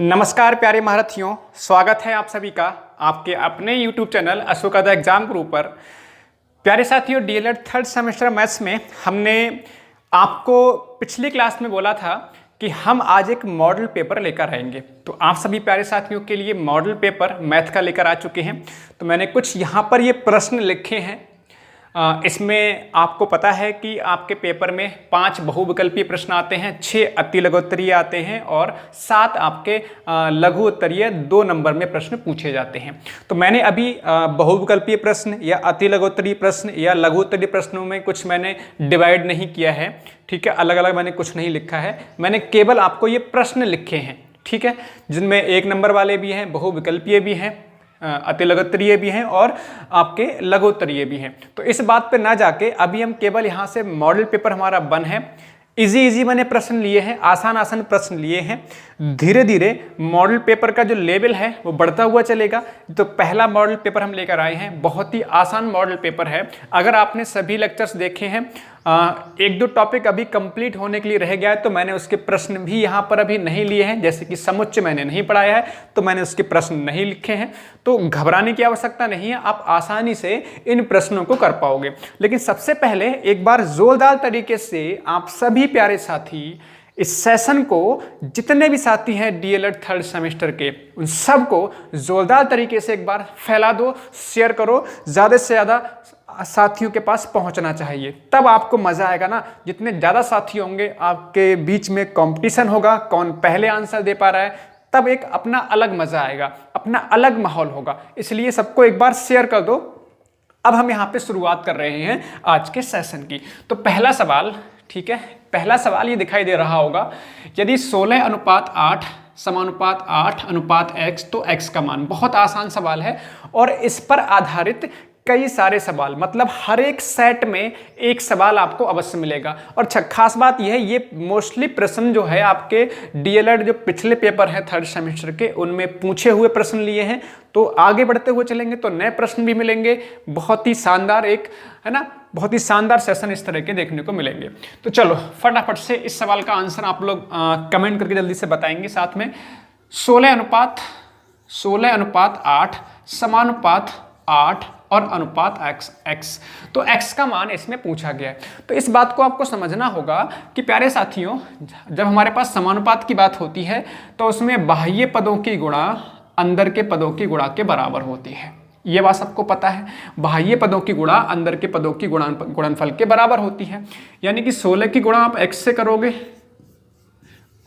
नमस्कार प्यारे महारथियों, स्वागत है आप सभी का आपके अपने YouTube channel Ashoka the exam गुरु पर। प्यारे साथियों, डीएलएड थर्ड सेमेस्टर मैथ्स में हमने आपको पिछली क्लास में बोला था कि हम आज एक मॉडल पेपर लेकर आएंगे। तो आप सभी प्यारे साथियों के लिए मॉडल पेपर मैथ का लेकर आ चुके हैं। तो मैंने कुछ यहाँ पर ये प्रश्न लिखे हैं। इसमें आपको पता है कि आपके पेपर में 5 बहुविकल्पीय प्रश्न आते हैं, 6 अति लघु उत्तरीय आते हैं और 7 आपके लघु उत्तरीय 2 नंबर में प्रश्न पूछे जाते हैं। तो मैंने अभी बहुविकल्पीय प्रश्न या अति लघु उत्तरीय प्रश्न या लघु उत्तरीय प्रश्नों में कुछ मैंने डिवाइड नहीं किया है, ठीक है। अलग अलग मैंने कुछ नहीं लिखा है, मैंने केवल आपको ये प्रश्न लिखे हैं, ठीक है, जिनमें 1 नंबर वाले भी हैं, बहुविकल्पीय भी हैं, अति लघु उत्तरीय भी हैं और आपके लघु उत्तरीय भी हैं। तो इस बात पे ना जाके अभी हम केवल यहाँ से मॉडल पेपर हमारा बन है। इजी मैंने प्रश्न लिए हैं, आसान प्रश्न लिए हैं। धीरे धीरे मॉडल पेपर का जो लेवल है वो बढ़ता हुआ चलेगा। तो पहला मॉडल पेपर हम लेकर आए हैं, बहुत ही आसान मॉडल पेपर है। अगर आपने सभी लेक्चर्स देखे हैं, 1-2 टॉपिक अभी कंप्लीट होने के लिए रह गया है, तो मैंने उसके प्रश्न भी यहाँ पर अभी नहीं लिए हैं। जैसे कि समुच्चय मैंने नहीं पढ़ाया है तो मैंने उसके प्रश्न नहीं लिखे हैं। तो घबराने की आवश्यकता नहीं है, आप आसानी से इन प्रश्नों को कर पाओगे। लेकिन सबसे पहले एक बार जोरदार तरीके से आप सभी प्यारे साथी इस सेशन को, जितने भी साथी हैं डीएलएड थर्ड सेमेस्टर के, उन सबको जोरदार तरीके से एक बार फैला दो, शेयर करो, ज़्यादा से ज़्यादा साथियों के पास पहुंचना चाहिए। तब आपको मज़ा आएगा ना। जितने ज़्यादा साथी होंगे आपके बीच में कंपटीशन होगा, कौन पहले आंसर दे पा रहा है, तब एक अपना अलग मज़ा आएगा, अपना अलग माहौल होगा। इसलिए सबको एक बार शेयर कर दो। अब हम यहाँ पे शुरुआत कर रहे हैं आज के सेशन की। तो पहला सवाल, ठीक है, पहला सवाल ये दिखाई दे रहा होगा, यदि 16:8 समानुपात 8 अनुपात x तो x का मान। बहुत आसान सवाल है और इस पर आधारित कई सारे सवाल, मतलब हर एक सेट में एक सवाल आपको अवश्य मिलेगा। और खास बात यह है, ये मोस्टली प्रश्न जो है आपके डीएलएड जो पिछले पेपर है थर्ड सेमेस्टर के, उनमें पूछे हुए प्रश्न लिए हैं। तो आगे बढ़ते हुए चलेंगे तो नए प्रश्न भी मिलेंगे। बहुत ही शानदार एक, है ना, बहुत ही शानदार सेशन इस तरह के देखने को मिलेंगे। तो चलो फटाफट से इस सवाल का आंसर आप लोग कमेंट करके जल्दी से बताएंगे। साथ में 16:8 समानुपात 8 और अनुपात x। तो x का मान इसमें पूछा गया है। तो इस बात को आपको समझना होगा कि प्यारे साथियों, जब हमारे पास समानुपात की बात होती है तो उसमें बाह्य पदों की गुणा अंदर के पदों की गुणा के बराबर होती है। ये बात सबको पता है, बाह्य पदों की गुणा अंदर के पदों की गुणनफल के बराबर होती है। यानी कि 16 की गुणा आप x से करोगे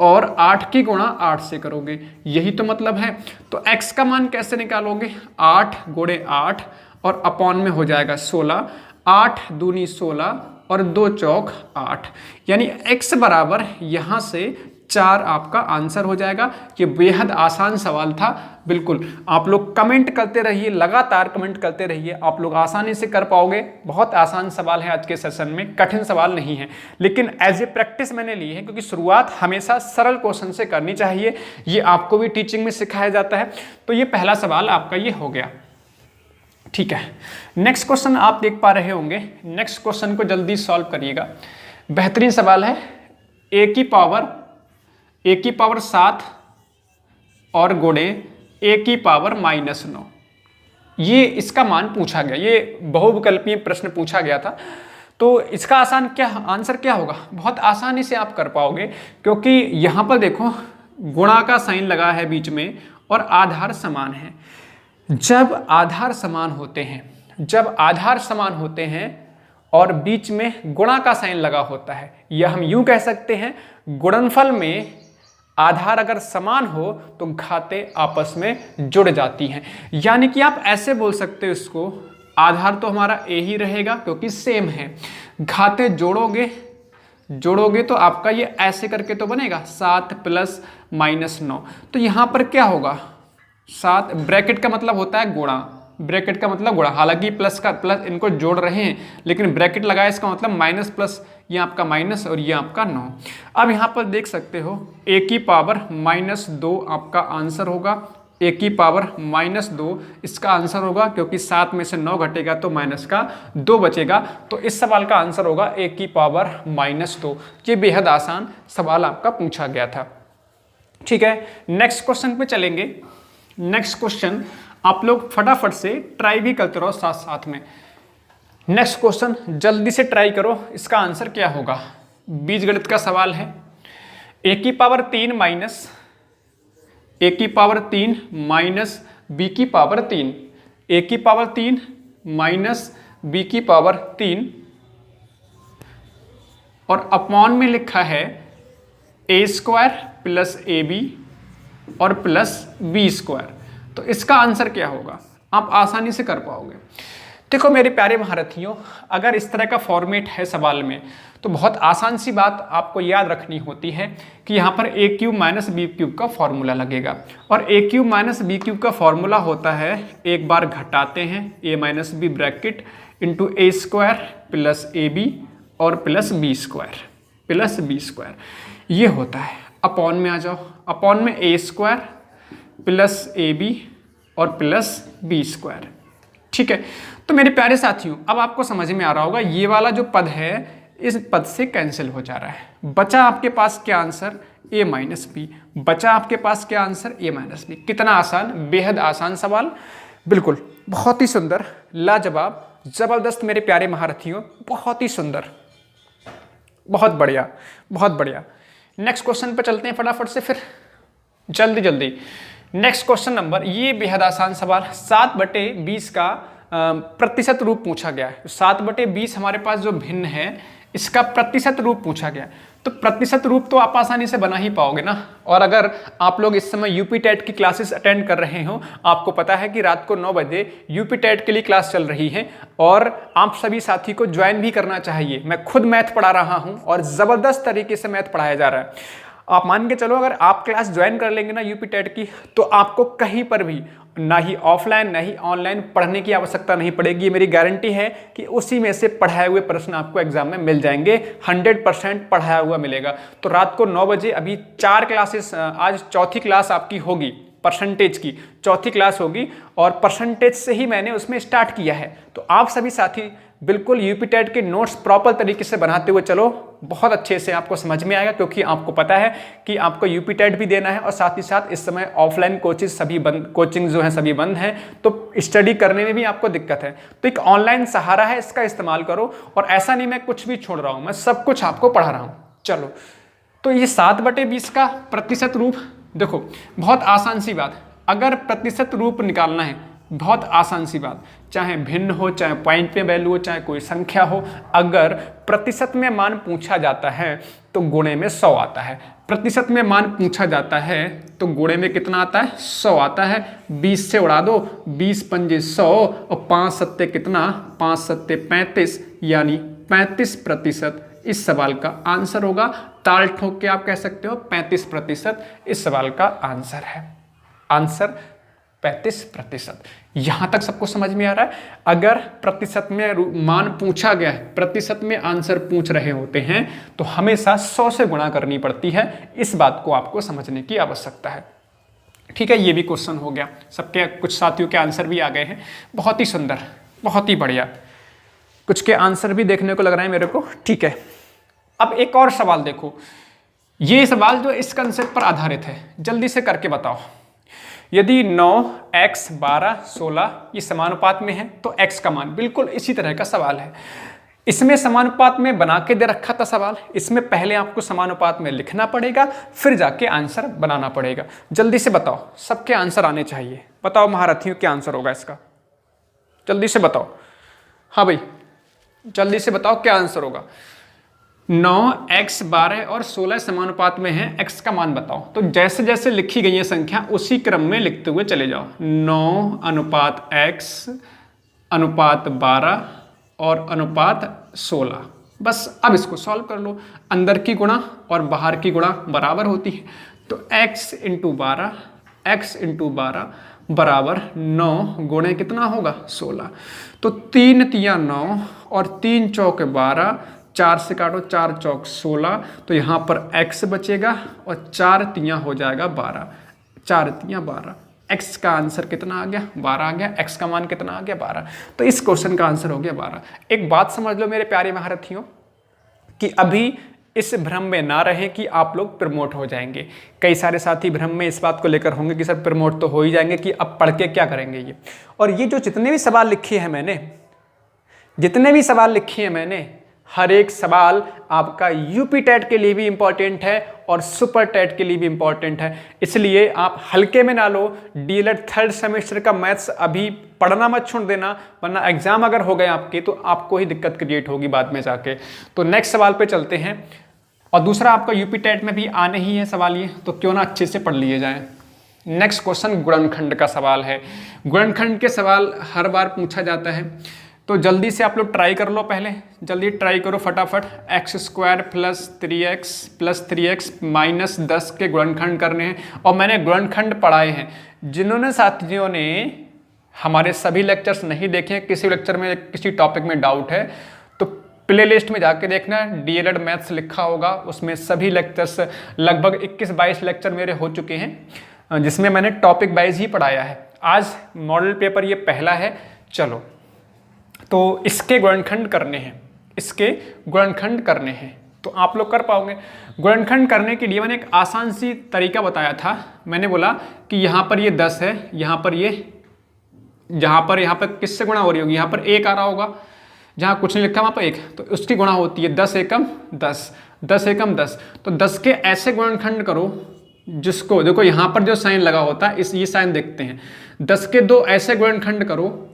और 8 की गुणा 8 से करोगे, यही तो मतलब है। तो x का मान कैसे निकालोगे? 8 × 8 और अपॉन में हो जाएगा 16, 8 दूनी 16 और 2 चौक 8, यानी x बराबर यहाँ से 4 आपका आंसर हो जाएगा। ये बेहद आसान सवाल था। बिल्कुल आप लोग कमेंट करते रहिए, लगातार कमेंट करते रहिए, आप लोग आसानी से कर पाओगे। बहुत आसान सवाल है आज के सेशन में, कठिन सवाल नहीं है। लेकिन एज ए प्रैक्टिस मैंने ली है, क्योंकि शुरुआत हमेशा सरल क्वेश्चन से करनी चाहिए। ये आपको भी टीचिंग में सिखाया जाता है। तो ये पहला सवाल आपका ये हो गया, ठीक है। नेक्स्ट क्वेश्चन आप देख पा रहे होंगे। नेक्स्ट क्वेश्चन को जल्दी सॉल्व करिएगा। बेहतरीन सवाल है। a की पावर 7 और गुणे a की पावर -9, ये इसका मान पूछा गया। ये बहुविकल्पीय प्रश्न पूछा गया था। तो इसका आंसर क्या होगा? बहुत आसानी से आप कर पाओगे, क्योंकि यहाँ पर देखो गुणा का साइन लगा है बीच में और आधार समान है। जब आधार समान होते हैं और बीच में गुणा का साइन लगा होता है, या हम यूं कह सकते हैं गुणनफल में आधार अगर समान हो तो घातें आपस में जुड़ जाती हैं। यानी कि आप ऐसे बोल सकते हो इसको, आधार तो हमारा a ही रहेगा क्योंकि सेम है, घातें जोड़ोगे तो आपका ये ऐसे करके तो बनेगा 7 + -9। तो यहाँ पर क्या होगा? 7 ब्रैकेट का मतलब होता है गुणा, ब्रैकेट का मतलब गुणा। हालांकि प्लस इनको जोड़ रहे हैं, लेकिन ब्रैकेट लगाया इसका मतलब माइनस प्लस, ये आपका माइनस और ये आपका 9। अब यहाँ पर देख सकते हो a की पावर -2 आपका आंसर होगा। a की पावर -2 इसका आंसर होगा, क्योंकि 7 में से 9 घटेगा तो माइनस का 2 बचेगा। तो इस सवाल का आंसर होगा a की पावर -2। ये बेहद आसान सवाल आपका पूछा गया था। ठीक है, नेक्स्ट क्वेश्चन पे चलेंगे। नेक्स्ट क्वेश्चन आप लोग फटाफट से ट्राई भी करते रहो साथ साथ में। नेक्स्ट क्वेश्चन जल्दी से ट्राई करो, इसका आंसर क्या होगा। बीजगणित का सवाल है। a की पावर 3 माइनस a की पावर 3 माइनस b की पावर 3, a की पावर 3 माइनस b की पावर 3 और अपॉन में लिखा है a square plus a b और प्लस बी स्क्वायर। तो इसका आंसर क्या होगा, आप आसानी से कर पाओगे। देखो मेरे प्यारे महारथियों, अगर इस तरह का फॉर्मेट है सवाल में तो बहुत आसान सी बात आपको याद रखनी होती है कि यहाँ पर a cube minus b cube का फॉर्मूला लगेगा। और a cube minus b cube का फॉर्मूला होता है, एक बार घटाते हैं a minus b bracket into a square plus a b और प्लस बी स्क्वायर ये होता है। अपॉन में आ जाओ, अपॉन में a square plus a b और प्लस बी स्क्वायर। ठीक है, तो मेरे प्यारे साथियों अब आपको समझ में आ रहा होगा ये वाला जो पद है इस पद से कैंसिल हो जा रहा है। बचा आपके पास क्या आंसर, a माइनस बी। बचा आपके पास क्या आंसर, a माइनस बी। कितना आसान, बेहद आसान सवाल, बिल्कुल बहुत ही सुंदर, लाजवाब, जबरदस्त मेरे प्यारे महारथियों, बहुत ही सुंदर, बहुत बढ़िया, बहुत बढ़िया। नेक्स्ट क्वेश्चन पे चलते हैं फटाफट से फिर, जल्दी जल्दी। नेक्स्ट क्वेश्चन नंबर, ये बेहद आसान सवाल, 7/20 का प्रतिशत रूप पूछा गया है। 7/20 हमारे पास जो भिन्न है इसका प्रतिशत रूप पूछा गया। तो प्रतिशत रूप तो आप आसानी से बना ही पाओगे ना। और अगर आप लोग इस समय यूपी टेट की क्लासेस अटेंड कर रहे हो, आपको पता है कि रात को 9 बजे यूपी टेट के लिए क्लास चल रही है और आप सभी साथी को ज्वाइन भी करना चाहिए। मैं खुद मैथ पढ़ा रहा हूं और ज़बरदस्त तरीके से मैथ पढ़ाया जा रहा है। आप मान के चलो अगर आप क्लास ज्वाइन कर लेंगे ना यूपी टेट की, तो आपको कहीं पर भी ना ही ऑफलाइन ना ही ऑनलाइन पढ़ने की आवश्यकता नहीं पड़ेगी। मेरी गारंटी है कि उसी में से पढ़ाए हुए प्रश्न आपको एग्जाम में मिल जाएंगे, 100% पढ़ाया हुआ मिलेगा। तो रात को 9 बजे अभी 4 क्लासेस, आज चौथी क्लास आपकी होगी, परसेंटेज की चौथी क्लास होगी और परसेंटेज से ही मैंने उसमें स्टार्ट किया है। तो आप सभी साथी बिल्कुल यूपी टेट के नोट्स प्रॉपर तरीके से बनाते हुए चलो, बहुत अच्छे से आपको समझ में आएगा, क्योंकि आपको पता है कि आपको यूपी टेट भी देना है और साथ ही साथ इस समय ऑफलाइन कोचिंग सभी बंद, कोचिंग जो है सभी बंद हैं, तो स्टडी करने में भी आपको दिक्कत है। तो एक ऑनलाइन सहारा है, इसका इस्तेमाल करो। और ऐसा नहीं मैं कुछ भी छोड़ रहा हूँ, मैं सब कुछ आपको पढ़ा रहा हूँ। चलो, तो ये 7/20 का प्रतिशत रूप, देखो बहुत आसान सी बात, अगर प्रतिशत रूप निकालना है बहुत आसान सी बात, चाहे भिन्न हो, चाहे पॉइंट में वैल्यू हो, चाहे कोई संख्या हो, अगर प्रतिशत में मान पूछा जाता है तो गुणे में 100 आता है। प्रतिशत में मान पूछा जाता है तो गुणे में कितना आता है, 100 आता है। 20 से उड़ा दो, 20 पंजे 100 और 5 सत्ते कितना, 5 सत्ते 35, यानी 35% इस सवाल का आंसर होगा। ताल ठोक के आप कह सकते हो 35% इस सवाल का आंसर है। आंसर 35%। यहां तक सबको समझ में आ रहा है। अगर प्रतिशत में मान पूछा गया है, प्रतिशत में आंसर पूछ रहे होते हैं तो हमेशा 100 से गुणा करनी पड़ती है। इस बात को आपको समझने की आवश्यकता है। ठीक है, ये भी क्वेश्चन हो गया। सबके कुछ साथियों के आंसर भी आ गए हैं, बहुत ही सुंदर, बहुत ही बढ़िया। कुछ के आंसर भी देखने को लग रहे हैं मेरे को। ठीक है, अब एक और सवाल देखो, ये सवाल जो इस कंसेप्ट पर आधारित है, जल्दी से करके बताओ। यदि 9, x, 12, 16 ये समानुपात में है तो x का मान, बिल्कुल इसी तरह का सवाल है। इसमें समानुपात में बना के दे रखा था सवाल, इसमें पहले आपको समानुपात में लिखना पड़ेगा, फिर जाके आंसर बनाना पड़ेगा। जल्दी से बताओ, सबके आंसर आने चाहिए। बताओ महारथियों क्या आंसर होगा इसका, जल्दी से बताओ। हाँ भाई, जल्दी से बताओ क्या आंसर होगा। 9, x, 12 और 16 समानुपात में है, x का मान बताओ। तो जैसे जैसे लिखी गई है संख्या उसी क्रम में लिखते हुए चले जाओ। 9 अनुपात x अनुपात 12 और अनुपात 16। बस अब इसको सॉल्व कर लो। अंदर की गुणा और बाहर की गुणा बराबर होती है, तो x इंटू 12, x इंटू 12 बराबर 9 गुणे कितना होगा, 16। तो 3 तिया 9 और 3 चौक 12, 4 से काटो, 4 चौक 16, तो यहाँ पर x बचेगा और 4 तिया हो जाएगा 12, 4 तिया 12। x का आंसर कितना आ गया, 12 आ गया। x का मान कितना आ गया, 12। तो इस क्वेश्चन का आंसर हो गया 12। एक बात समझ लो मेरे प्यारे महारथियों कि अभी इस भ्रम में ना रहें कि आप लोग प्रमोट हो जाएंगे। कई सारे साथी भ्रम में इस बात को लेकर होंगे कि सर प्रमोट तो हो ही जाएंगे, कि अब पढ़ के क्या करेंगे ये। और ये जो जितने भी सवाल लिखे हैं मैंने, जितने भी सवाल लिखे हैं मैंने, हर एक सवाल आपका यूपी टेट के लिए भी इंपॉर्टेंट है और सुपर टेट के लिए भी इंपॉर्टेंट है। इसलिए आप हल्के में ना लो। डीएलएड थर्ड सेमेस्टर का मैथ्स अभी पढ़ना मत छोड़ देना, वरना एग्जाम अगर हो गए आपके तो आपको ही दिक्कत क्रिएट होगी बाद में जाके। तो नेक्स्ट सवाल पे चलते हैं। और दूसरा आपका यूपी टेट में भी आने ही है सवाल ये, तो क्यों ना अच्छे से पढ़ लिए जाए। नेक्स्ट क्वेश्चन गुणनखंड का सवाल है। गुणनखंड के सवाल हर बार पूछा जाता है, तो जल्दी से आप लोग ट्राई कर लो। पहले जल्दी ट्राई करो फटाफट। X square plus 3x minus 10 के गुणनखंड करने हैं। और मैंने गुणनखंड पढ़ाए हैं। जिन्होंने साथियों ने हमारे सभी लेक्चर्स नहीं देखे, किसी लेक्चर में किसी टॉपिक में डाउट है तो प्ले लिस्ट में जाके देखना, डीएलएड मैथ्स लिखा होगा, उसमें सभी लेक्चर्स लगभग 21-22 लेक्चर मेरे हो चुके हैं, जिसमें मैंने टॉपिक वाइज ही पढ़ाया है। आज मॉडल पेपर ये पहला है। चलो, तो इसके गुणनखंड करने हैं, इसके गुणनखंड करने हैं, तो आप लोग कर पाओगे। गुणनखंड करने के लिए मैंने एक आसान सी तरीका बताया था। मैंने बोला कि यहाँ पर ये 10 है, यहाँ पर यहाँ पर किससे गुणा हो रही होगी, यहाँ पर 1 आ रहा होगा, जहाँ कुछ नहीं लिखा वहाँ पर 1, तो उसकी गुणा होती है 10 एकम 10, 10 एकम 10। तो 10 के ऐसे गुणनखंड करो जिसको, देखो यहाँ पर जो साइन लगा होता है, ये साइन देखते हैं। 10 के 2 ऐसे गुणनखंड करो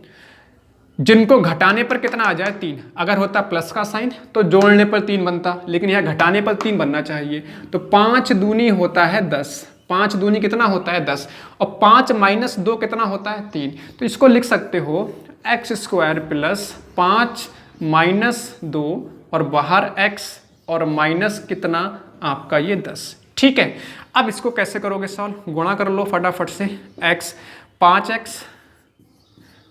जिनको घटाने पर कितना आ जाए, 3। अगर होता प्लस का साइन तो जोड़ने पर 3 बनता, लेकिन यहाँ घटाने पर 3 बनना चाहिए। तो 5 दूनी होता है 10, 5 दूनी कितना होता है 10, और 5 माइनस 2 कितना होता है 3। तो इसको लिख सकते हो एक्स स्क्वायर प्लस 5 माइनस 2 और बाहर x और माइनस कितना आपका ये 10। ठीक है, अब इसको कैसे करोगे सॉल्व, गुणा कर लो फटाफट से। x 5x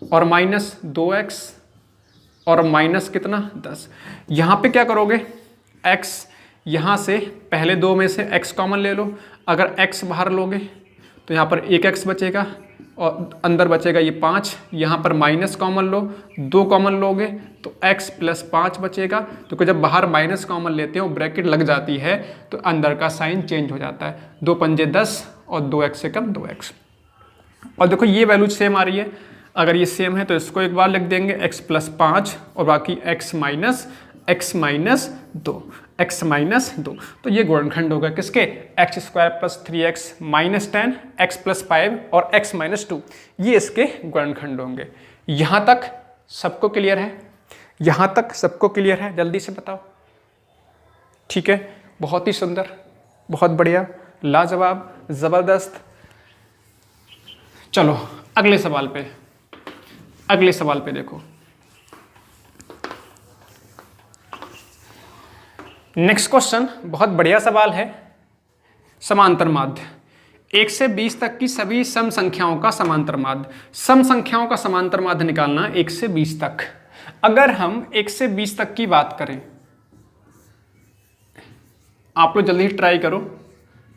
और माइनस 2x और माइनस कितना 10। यहाँ पे क्या करोगे, x यहाँ से पहले 2 में से x कॉमन ले लो। अगर x बाहर लोगे तो यहाँ पर 1x बचेगा और अंदर बचेगा ये 5। यहाँ पर माइनस कॉमन लो, 2 कॉमन लोगे तो x प्लस 5 बचेगा। तो जब बाहर माइनस कॉमन लेते हो ब्रैकेट लग जाती है तो अंदर का साइन चेंज हो जाता है। 2 पंजे 10 और 2x से कम 2x। और देखो ये वैल्यू सेम आ रही है। अगर ये सेम है तो इसको एक बार लिख देंगे x प्लस 5 और बाकी x माइनस 2, x माइनस 2। तो ये गुणनखंड होगा किसके, x square plus 3x minus 10, x plus 5 और x माइनस 2, ये इसके गुणनखंड होंगे। यहाँ तक सबको क्लियर है, यहाँ तक सबको क्लियर है, जल्दी से बताओ। ठीक है, बहुत ही सुंदर, बहुत बढ़िया, लाजवाब, ज़बरदस्त। चलो अगले सवाल पे, अगले सवाल पे देखो। नेक्स्ट क्वेश्चन बहुत बढ़िया सवाल है। समांतर माध्य, 1 से 20 तक की सभी सम संख्याओं का समांतर माध्य। सम संख्याओं का समांतर माध्य निकालना 1 से 20 तक। अगर हम 1 से 20 तक की बात करें, आप लोग जल्दी ट्राई करो।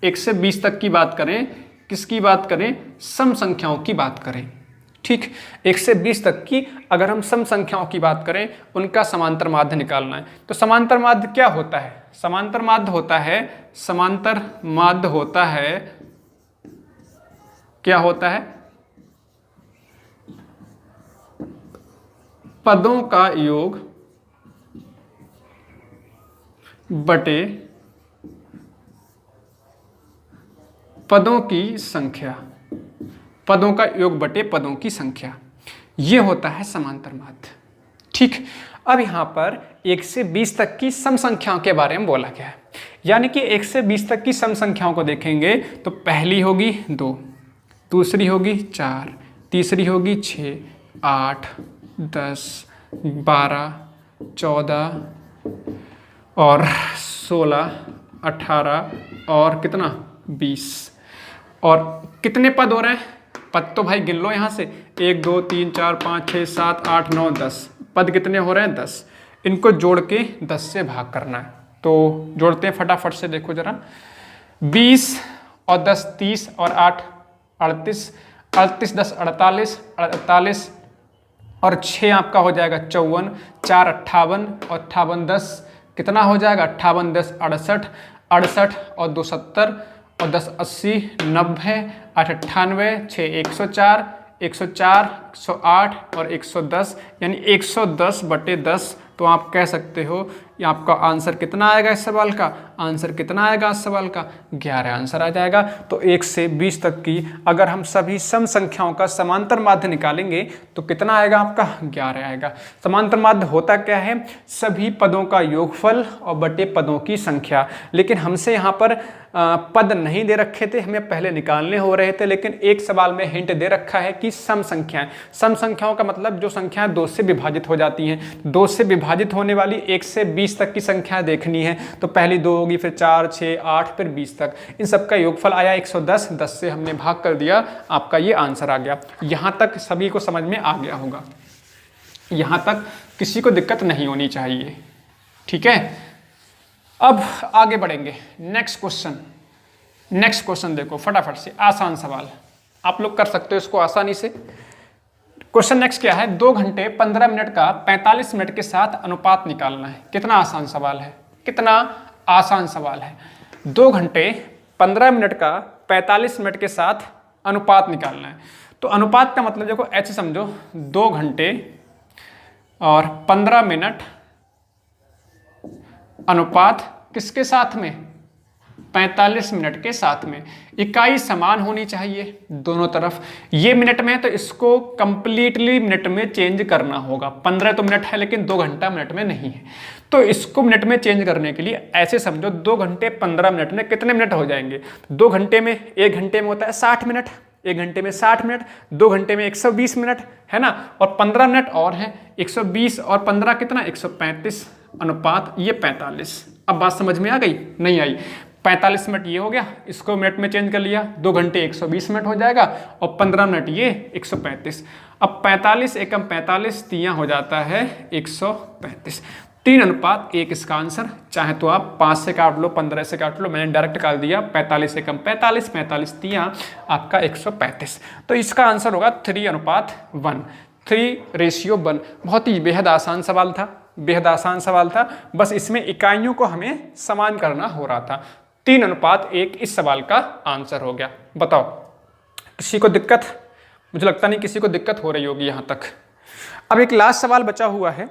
1 से 20 तक की बात करें, किसकी बात करें, सम संख्याओं की बात करें। ठीक, 1 से 20 तक की अगर हम सम संख्याओं की बात करें, उनका समांतर माध्य निकालना है। तो समांतर माध्य क्या होता है, समांतर माध्य होता है, समांतर माध्य होता है, क्या होता है, पदों का योग बटे पदों की संख्या, पदों का योग बटे पदों की संख्या, ये होता है समांतर माध्य। ठीक, अब यहाँ पर 1 से 20 तक की सम संख्याओं के बारे में बोला गया है। यानी कि 1 से 20 तक की सम संख्याओं को देखेंगे तो पहली होगी 2, दूसरी होगी 4, तीसरी होगी 6, 8, 10, 12, 14 और 16, 18 और कितना 20। और कितने पद हो रहे हैं, पद तो भाई गिन लो यहाँ से, 1 2 3 4 5 6 7 8 9 10 पद कितने हो रहे हैं 10। इनको जोड़ के 10 से भाग करना है, तो जोड़ते हैं फटाफट से। देखो जरा, 20 और 10 30 और 8 38, 38 10 48, 48 और 6 आपका हो जाएगा 54, 4 58 और 58 10 कितना हो जाएगा 58 10 68, 68 और 2 70 और 10 80 90 8 98 6 104, 104 108 और 110 यानी 110/10। तो आप कह सकते हो ये आपका आंसर कितना आएगा इस सवाल का? आंसर कितना आएगा इस सवाल का? 11 आंसर आ जाएगा। तो 1 से 20 तक की अगर हम सभी सम संख्याओं का समांतर माध्य निकालेंगे तो कितना आएगा आपका? 11 आएगा। समांतर माध्य होता क्या है? सभी पदों का योगफल और बटे पदों की संख्या। लेकिन हमसे यहाँ पर पद नहीं दे रखे थे, हमें पहले निकालने हो रहे थे, लेकिन एक सवाल में हिंट दे रखा है कि सम संख्याएं। सम संख्याओं का मतलब जो संख्याएं 2 से विभाजित हो जाती हैं। 2 से विभाजित होने वाली 1 से 20 तक की संख्याएं देखनी है। तो पहली 2 होगी, फिर 4 6 8 फिर 20 तक। इन सबका योगफल आया 110, 10 से हमने भाग कर दिया, आपका ये आंसर आ गया। यहाँ तक सभी को समझ में आ गया होगा, यहाँ तक किसी को दिक्कत नहीं होनी चाहिए। ठीक है, अब आगे बढ़ेंगे। नेक्स्ट क्वेश्चन देखो फटाफट से, आसान सवाल, आप लोग कर सकते हो इसको आसानी से। क्वेश्चन नेक्स्ट क्या है? 2 घंटे 15 मिनट का 45 मिनट के साथ अनुपात निकालना है। कितना आसान सवाल है, कितना आसान सवाल है। 2 घंटे 15 मिनट का 45 मिनट के साथ अनुपात निकालना है। तो अनुपात का मतलब देखो ऐसे समझो, 2 घंटे और 15 मिनट अनुपात किसके साथ में? 45 मिनट के साथ में। इकाई समान होनी चाहिए दोनों तरफ। ये मिनट में है तो इसको कंप्लीटली मिनट में चेंज करना होगा। 15 तो मिनट है लेकिन 2 घंटा मिनट में नहीं है, तो इसको मिनट में चेंज करने के लिए ऐसे समझो, 2 घंटे 15 मिनट में कितने मिनट हो जाएंगे? 2 घंटे में, 1 घंटे में होता है 60 मिनट, 1 घंटे में 60 मिनट, 2 घंटे में 120 मिनट है ना, और 15 मिनट और है 120 और 15 कितना? 135 अनुपात ये 45। अब बात समझ में आ गई? नहीं आई? 45 मिनट ये हो गया, इसको मिनट में चेंज कर लिया, 2 घंटे 120 मिनट हो जाएगा और 15 मिनट ये 135। अब 45 एकम 45 तियां हो जाता है 135। 3 अनुपात 1 इसका आंसर। चाहे तो आप 5 से काट लो, 15 से काट लो, मैंने डायरेक्ट काट दिया। 45 एकम 45, 45 तियां आपका 135। तो इसका आंसर होगा 3:1, 3:1। बहुत ही बेहद आसान सवाल था, बेहद आसान सवाल था। बस इसमें इकाइयों को हमें समान करना हो रहा था। 3:1 इस सवाल का आंसर हो गया। बताओ किसी को दिक्कत? मुझे लगता नहीं किसी को दिक्कत हो रही होगी यहाँ तक। अब एक लास्ट सवाल बचा हुआ है,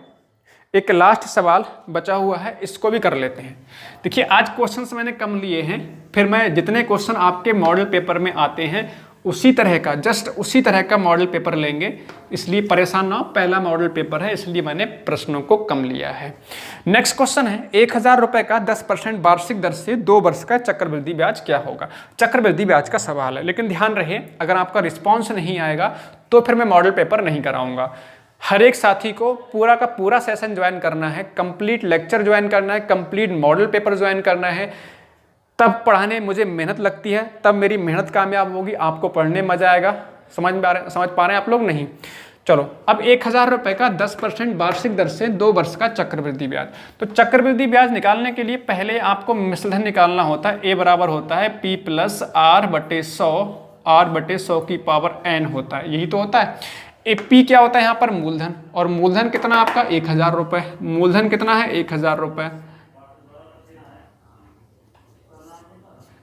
एक लास्ट सवाल बचा हुआ है, इसको भी कर लेते हैं। देखिए आज क्वेश्चंस मैंने कम लिए हैं, फिर मैं जितने क्वेश्चन आपके मॉडल पेपर में आते हैं उसी तरह का, जस्ट उसी तरह का मॉडल पेपर लेंगे, इसलिए परेशान ना हो। पहला मॉडल पेपर है इसलिए मैंने प्रश्नों को कम लिया है। नेक्स्ट क्वेश्चन है, 1000 रुपये का 10% वार्षिक दर से 2 वर्ष का चक्रवृद्धि ब्याज क्या होगा? चक्रवृद्धि ब्याज का सवाल है, लेकिन ध्यान रहे अगर आपका रिस्पॉन्स नहीं आएगा तो फिर मैं मॉडल पेपर नहीं कराऊंगा। हर एक साथी को पूरा का पूरा सेशन ज्वाइन करना है, कंप्लीट लेक्चर ज्वाइन करना है, कंप्लीट मॉडल पेपर ज्वाइन करना है, तब पढ़ाने मुझे मेहनत लगती है, तब मेरी मेहनत कामयाब होगी, आपको पढ़ने मजा आएगा। समझ पा रहे हैं आप लोग? नहीं? चलो अब 1000 रुपये का 10% वार्षिक दर से 2 वर्ष का चक्रवृद्धि ब्याज। तो चक्रवृद्धि ब्याज निकालने के लिए पहले आपको मिश्रधन निकालना होता है। ए बराबर होता है P + R/100, R/100 की पावर n होता है, यही तो होता है। P क्या होता है यहाँ पर? मूलधन। और मूलधन कितना आपका? 1000 रुपये। मूलधन कितना है? 1000 रुपये।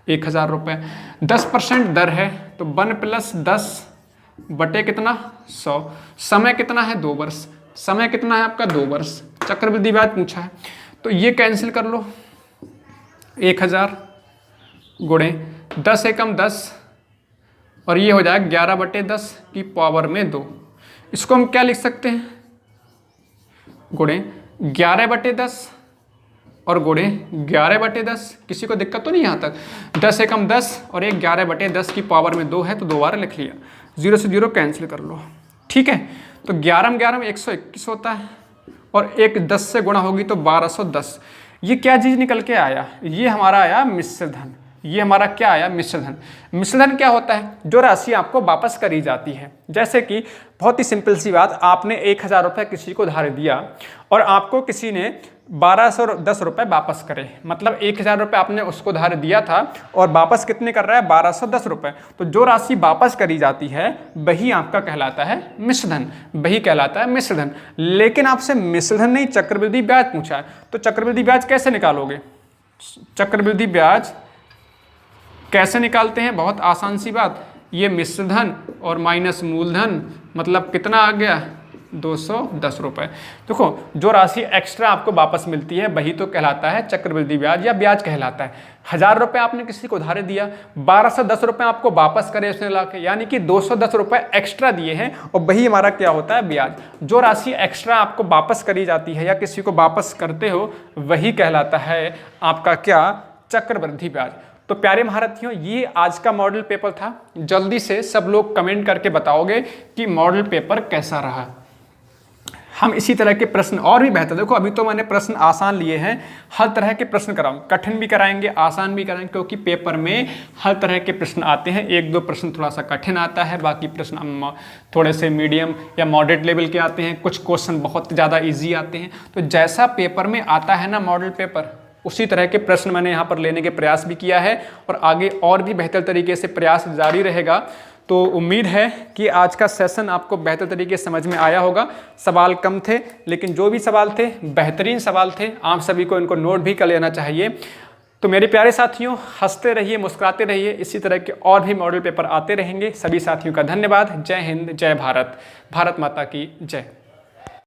1000 रुपये। 10% दर है तो 1 + 10 बटे कितना? 100। समय कितना है? 2 वर्ष। समय कितना है आपका? 2 वर्ष। चक्रवृद्धि ब्याज पूछा है तो ये कैंसिल कर लो, 1000 गुणे 10 एकम 10 और ये हो जाएगा 11/10 की पावर में 2। इसको हम क्या लिख सकते हैं? गुणे 11/10 और गुणे 11/10। किसी को दिक्कत तो नहीं यहाँ तक? 10 एकम 10 और एक 11/10 की पावर में 2 है तो 2 बार लिख लिया। 0 से 0 कैंसिल कर लो, ठीक है। तो 11 में 11 में 121 होता है और एक 10 से गुणा होगी तो 1210। ये क्या चीज़ निकल के आया? ये हमारा आया मिश्रधन। ये हमारा क्या आया, मिश्र धन। मिश्र धन क्या होता है, जो राशि आपको वापस करी जाती है। जैसे कि बहुत ही सिंपल सी बात, आपने 1000 रुपये किसी को उधार दिया और आपको किसी ने 1210 रुपये वापस करे, मतलब 1000 रुपये आपने उसको उधार दिया था और वापस कितने कर रहा है, 1210 रुपये। तो जो राशि वापस करी जाती है वही आपका कहलाता है मिश्र धन, वही कहलाता है मिश्र धन। लेकिन आपसे मिश्र धन नहीं, चक्रवृद्धि ब्याज पूछा है, तो चक्रवृद्धि ब्याज कैसे निकालोगे? चक्रवृद्धि ब्याज कैसे निकालते हैं, बहुत आसान सी बात, ये मिश्र धन और माइनस मूलधन, मतलब कितना आ गया, 210 रुपये। देखो जो राशि एक्स्ट्रा आपको वापस मिलती है वही तो कहलाता है चक्रवृद्धि ब्याज या ब्याज कहलाता है। 1000 रुपये आपने किसी को उधार दिया, 1210 रुपये आपको वापस करे उसने ला के, यानी कि 210 रुपये एक्स्ट्रा दिए हैं और वही हमारा क्या होता है, ब्याज। जो राशि एक्स्ट्रा आपको वापस करी जाती है या किसी को वापस करते हो वही कहलाता है आपका क्या, चक्रवृद्धि ब्याज। तो प्यारे महारथियों, ये आज का मॉडल पेपर था। जल्दी से सब लोग कमेंट करके बताओगे कि मॉडल पेपर कैसा रहा। हम इसी तरह के प्रश्न और भी बेहतर, देखो अभी तो मैंने प्रश्न आसान लिए हैं, हर तरह के प्रश्न कराऊं, कठिन भी कराएंगे, आसान भी कराएंगे, क्योंकि पेपर में हर तरह के प्रश्न आते हैं। 1-2 प्रश्न थोड़ा सा कठिन आता है, बाकी प्रश्न थोड़े से मीडियम या मॉडरेट लेवल के आते हैं, कुछ क्वेश्चन बहुत ज़्यादा ईजी आते हैं। तो जैसा पेपर में आता है ना मॉडल पेपर, उसी तरह के प्रश्न मैंने यहाँ पर लेने के प्रयास भी किया है और आगे और भी बेहतर तरीके से प्रयास जारी रहेगा। तो उम्मीद है कि आज का सेशन आपको बेहतर तरीके से समझ में आया होगा। सवाल कम थे, लेकिन जो भी सवाल थे बेहतरीन सवाल थे, आप सभी को इनको नोट भी कर लेना चाहिए। तो मेरे प्यारे साथियों, हंसते रहिए, मुस्कुराते रहिए, इसी तरह के और भी मॉडल पेपर आते रहेंगे। सभी साथियों का धन्यवाद। जय हिंद, जय भारत, भारत माता की जय।